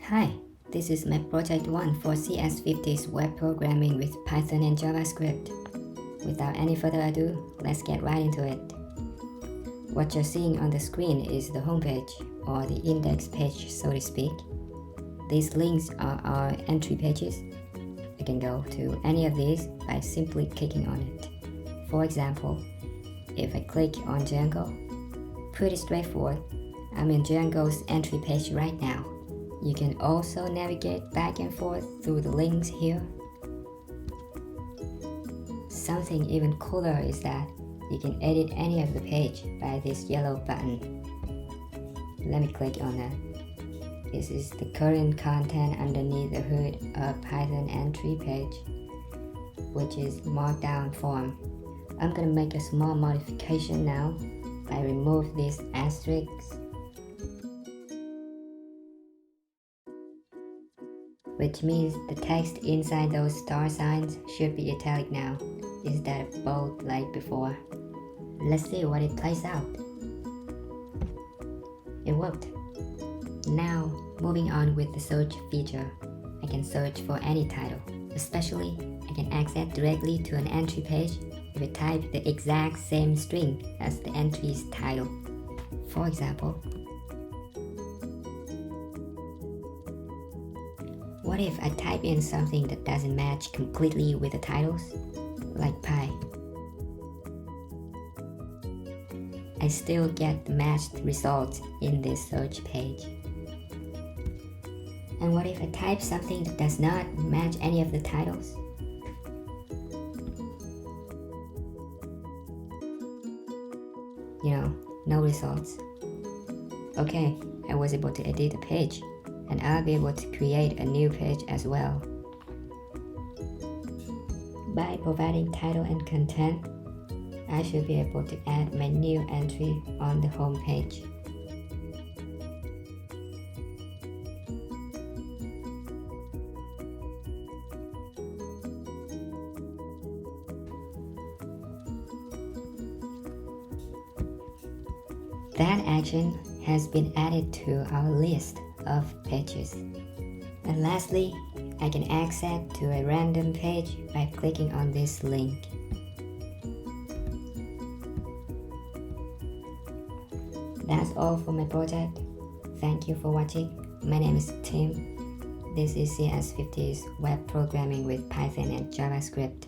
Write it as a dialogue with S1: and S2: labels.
S1: Hi, this is my Project 1 for CS50's web programming with Python and JavaScript. Without any further ado, let's get right into it. What you're seeing on the screen is the homepage, or the index page so to speak. These links are our entry pages. You can go to any of these by simply clicking on it. For example, if I click on Django, pretty straightforward. I'm in Django's entry page right now. You can also navigate back and forth through the links here. Something even cooler is that you can edit any of the page by this yellow button. Let me click on that. This is the current content underneath the hood of Python entry page, which is markdown form. I'm gonna make a small modification now by remove these asterisks, which means the text inside those star signs should be italic now, instead of bold like before. Let's see what it plays out. It worked. Now, moving on with the search feature. I can search for any title. Especially, I can access directly to an entry page if I type the exact same string as the entry's title. For example, what if I type in something that doesn't match completely with the titles, like pie? I still get the matched results in this search page. And what if I type something that does not match any of the titles? No results. Okay, I was able to edit the page, and I'll be able to create a new page as well. By providing title and content, I should be able to add my new entry on the home page. That action has been added to our list of pages. And lastly, I can access to a random page by clicking on this link. That's all for my project. Thank you for watching. My name is Tim. This is CS50's web programming with Python and JavaScript.